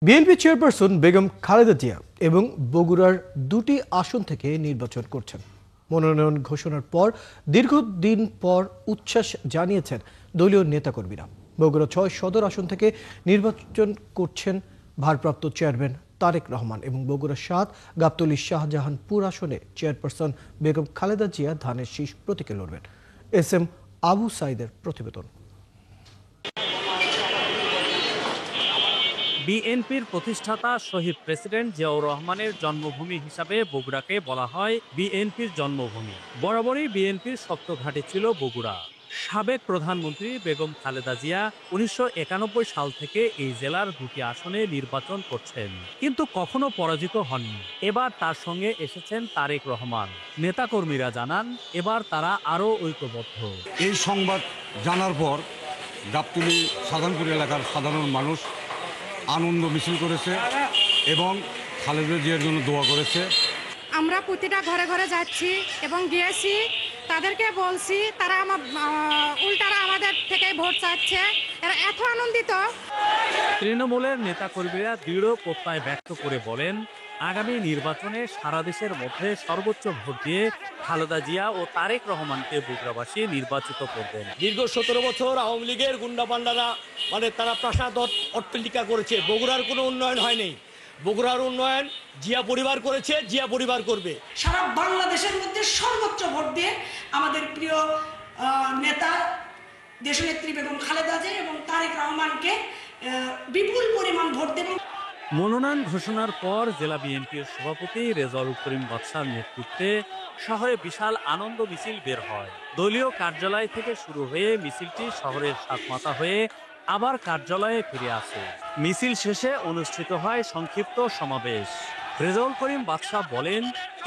BNP chairperson Begum Khaleda Zia এবং বগুড়ার দুটি আসন থেকে নির্বাচন করছেন। মনোনয়ন ঘোষণার পর দীর্ঘদিন পর উচ্ছ্বাস জানিয়েছেন দলীয় নেতাকর্মীরা। বগুড়া ৬ সদর আসন থেকে নির্বাচন করছেন ভারপ্রাপ্ত চেয়ারম্যান তারেক রহমান এবং বগুড়া ৭ গাবতলী শাহজাহানপুর আসনে চেয়ারপারসন বেগম খালেদা জিয়া ধানের শীষ প্রতীকে লড়বেন। এস.এম. আবু সাইদের প্রতিবেদন। বিএনপির প্রতিষ্ঠাতা শহীদ প্রেসিডেন্ট জিয়াউর রহমানের জন্মভূমি হিসাবে বগুড়াকে বলা হয় বিএনপির জন্মভূমি। বরাবরই বিএনপির শক্ত ঘাঁটি ছিল বগুড়া। সাবেক প্রধানমন্ত্রী বেগম খালেদা জিয়া ১৯৯১ সাল থেকে এই জেলার দুটি আসনে নির্বাচন করছেন, কিন্তু কখনো পরাজিত হননি। এবার তার সঙ্গে এসেছেন তারেক রহমান। নেতাকর্মীরা জানান এবার তারা আরও ঐক্যবদ্ধ। এই সংবাদ জানার পর গাবতলী শাহজাহানপুর এলাকার সাধারণ মানুষ আনন্দ মিছিল করেছে এবং খালেদা জিয়ার জন্য দোয়া করেছে। আমরা প্রতিটা ঘরে ঘরে যাচ্ছি এবং গিয়েছি, তাদেরকে বলছি, তারা উল্টারা আমাদের থেকে ভোট চাচ্ছে। এরা এত আনন্দিত। তৃণমূলের নেতাকর্মীরা দৃঢ় প্রত্যয় ব্যক্ত করে বলেন, আগামী নির্বাচনে সারা দেশের মধ্যে সর্বোচ্চ ভোট দিয়ে খালেদা জিয়া ও তারেক রহমানকে বগুড়াবাসী নির্বাচিত করবেন। দীর্ঘ ১৭ বছর আওয়ামী লীগের গুন্ডাপান্ডারা তারা প্রাসাদ অট্টালিকা করেছে, বগুড়ার কোনো উন্নয়ন হয়নি। বগুড়ার উন্নয়ন জিয়া পরিবার করেছে, জিয়া পরিবার করবে। সারা বাংলাদেশের মধ্যে সর্বোচ্চ ভোট দিয়ে আমাদের প্রিয় নেতা দেশনেত্রী বেগম খালেদা জিয়া এবং তারেক রহমানকে বিপুল পরিমাণ ভোট দেবেন। মনোনয়ন ঘোষণার পর জেলা বিএনপির সভাপতি রেজাউল করিম বাদশার নেতৃত্বে শহরে বিশাল আনন্দ মিছিল বের হয়। দলীয় কার্যালয় থেকে শুরু হয়ে মিছিলটি শহরের সাতমাথা হয়ে আবার কার্যালয়ে ফিরে আসে। মিছিল শেষে অনুষ্ঠিত হয় সংক্ষিপ্ত সমাবেশ। রেজাউল করিম বাদশা বলেন,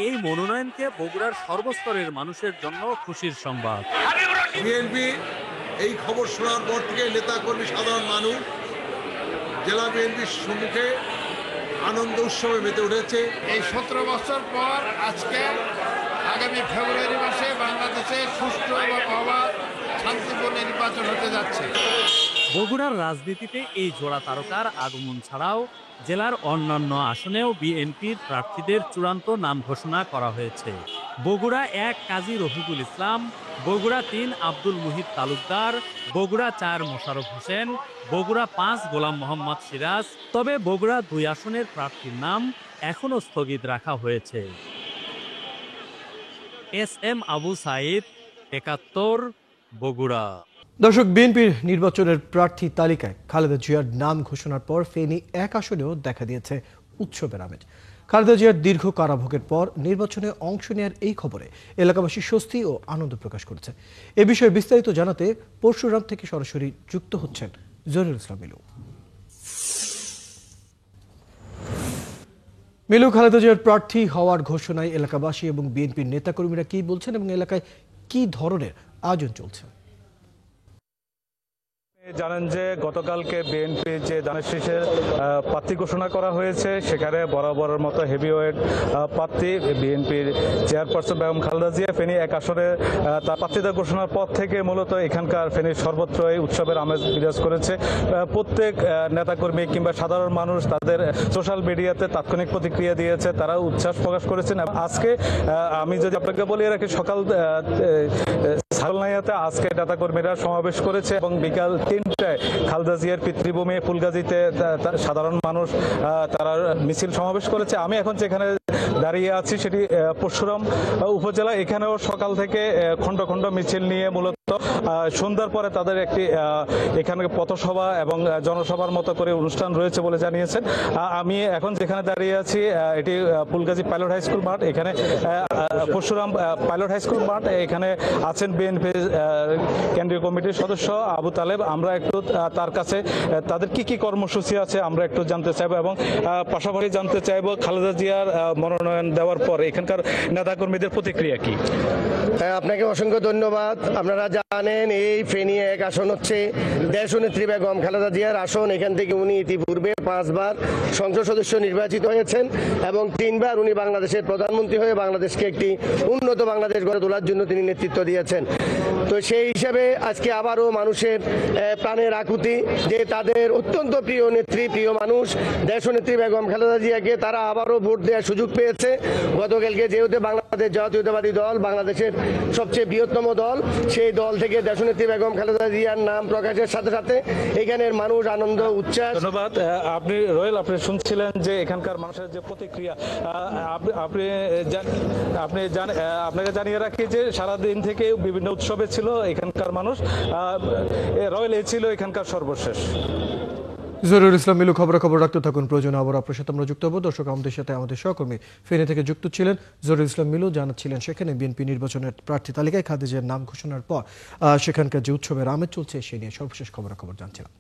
এই মনোনয়নকে বগুড়ার সর্বস্তরের মানুষের জন্য খুশির সংবাদ। বিএনপি এই খবর শোনার পর থেকে নেতাকর্মী সাধারণ মানুষ জেলা বিএনপির সম্মুখে আনন্দ উৎসবে মেতে উঠেছে। এই ১৭ বছর পর আজকে আগামী ফেব্রুয়ারি মাসে বাংলাদেশে সুষ্ঠু এবং অবাধ শান্তিপূর্ণ নির্বাচন হতে যাচ্ছে। বগুড়ার রাজনীতিতে এই জোড়া তারকার আগমন ছাড়াও জেলার অন্যান্য আসনেও বিএনপির প্রার্থীদের চূড়ান্ত নাম ঘোষণা করা হয়েছে। বগুড়া ১ কাজী রফিকুল ইসলাম, বগুড়া ৩ আব্দুল মুহিত তালুকদার, বগুড়া ৪ মোশাররফ হোসেন, বগুড়া ৫ গোলাম মোহাম্মদ সিরাজ। তবে বগুড়া ২ আসনের প্রার্থীর নাম এখনও স্থগিত রাখা হয়েছে। এস.এম. আবু সাইদ, ৭১, বগুড়া। দর্শক, বিএনপির নির্বাচনের প্রার্থী তালিকায় খালেদা জিয়ার নাম ঘোষণার পর ফেনী ১ আসনেও দেখা দিয়েছে উৎসবের আমেজ। খালেদা জিয়ার দীর্ঘ কারাভোগের পর নির্বাচনে অংশ নেওয়ার এই খবরে এলাকাবাসী স্বস্তি ও আনন্দ প্রকাশ করেছে। এ বিষয়ে বিস্তারিত জানাতে পরশুরাম থেকে সরাসরি যুক্ত হচ্ছেন জহিরুল ইসলাম মিলু। মিলু, খালেদা জিয়ার প্রার্থী হওয়ার ঘোষণায় এলাকাবাসী এবং বিএনপির নেতাকর্মীরা কি বলছেন এবং এলাকায় কি ধরনের আয়োজন চলছে? জানেন যে গতকালকে বিএনপি যে ধানের শীষের প্রার্থী ঘোষণা করা হয়েছে, সেখানে বরাবরের মতো হেভিওয়েট প্রার্থী বিএনপির চেয়ারপারসন বেগম খালেদা জিয়া ফেনী ১ আসনে তার প্রার্থিতা ঘোষণার পর থেকে মূলত এখানকার ফেনীর সর্বত্রই উৎসবের আমেজ বিরাজ করেছে। প্রত্যেক নেতাকর্মী কিংবা সাধারণ মানুষ তাদের সোশ্যাল মিডিয়াতে তাৎক্ষণিক প্রতিক্রিয়া দিয়েছে, তারা উচ্ছ্বাস প্রকাশ করেছেন। আজকে আমি যদি আপনাকে বলি রাখি, সকাল সালনাইয়াতে আজকে নেতাকর্মীরা সমাবেশ করেছে এবং বিকাল ৩টায় খালেদা জিয়ার পিতৃভূমি ফুলগাজীতে সাধারণ মানুষ তারা মিছিল সমাবেশ করেছে। আমি এখন যেখানে দাঁড়িয়ে আছি সেটি পরশুরাম উপজেলা। এখানেও সকাল থেকে খণ্ড খণ্ড মিছিল নিয়ে মূলত সন্ধ্যার পরে তাদের একটি এখানে পথসভা এবং জনসভার মতো করে অনুষ্ঠান রয়েছে বলে জানিয়েছেন। আমি এখন যেখানে দাঁড়িয়ে আছি এটি ফুলগাজী পাইলট হাই স্কুল মাঠ। এখানে পরশুরাম পাইলট হাই স্কুল মাঠ। এখানে আছেন বিএনপি কেন্দ্রীয় কমিটির সদস্য আবু তালেব। আমরা একটু তার কাছে তাদের কি কর্মসূচি আছে আমরা একটু জানতে চাইবো এবং পাশাপাশি জানতে চাইবো খালেদা জিয়ার মনোনয়ন দেওয়ার পর এখানকার নেতাকর্মীদের প্রতিক্রিয়া কি। আপনাকে অসংখ্য ধন্যবাদ। আপনারা জানেন এই ফেনী 1 আসন হচ্ছে দেশনেত্রী বেগম খালেদা জিয়ার আসন। এখান থেকে উনি ইতিপূর্বে 5 বার সংসদ সদস্য নির্বাচিত হয়েছেন এবং 3 বার উনি বাংলাদেশের প্রধানমন্ত্রী হয়ে বাংলাদেশকে একটি উন্নত বাংলাদেশ গড়ে তোলার জন্য তিনি নেতৃত্ব দিয়েছেন। তো সেই হিসাবে আজকে আবারও মানুষের প্রাণের আকুতি যে তাদের অত্যন্ত প্রিয় নেত্রী, প্রিয় মানুষ দেশনেত্রী বেগম খালেদা জিয়াকে তারা আবারও ভোট দেওয়ার সুযোগ পেয়েছে। গতকালকে যেহেতু বাংলাদেশ জাতীয়তাবাদী দল বাংলাদেশের সবচেয়ে বৃহত্তম দল, সেই দল থেকে দেশনেত্রী বেগম খালেদা জিয়ার নাম প্রকাশের সাথে সাথে এখানের মানুষ আনন্দ উচ্ছ্বাস। ধন্যবাদ। আপনি রয়েল, আপনি শুনছিলেন যে এখানকার মানুষের যে প্রতিক্রিয়া। আপনাকে জানিয়ে রাখি যে সারাদিন থেকে বিভিন্ন উৎসবে ছিল এখানকার মানুষ। রয়েল এই ছিল এখানকার সর্বশেষ। জহিরুল ইসলাম মিলু খবর রাখতে থাকুন। প্রয়োজনে আবার আপনার সাথে আমরা যুক্ত হবো। দর্শক, আমাদের সাথে আমাদের সহকর্মী ফেনী থেকে যুক্ত ছিলেন জহিরুল ইসলাম মিলু, জানাচ্ছিলেন সেখানে বিএনপি নির্বাচনের প্রার্থী তালিকায় খালেদা জিয়ার নাম ঘোষণার পর সেখানকার যে উৎসবের আমেজ চলছে সে নিয়ে সর্বশেষ খবর জানছিলাম।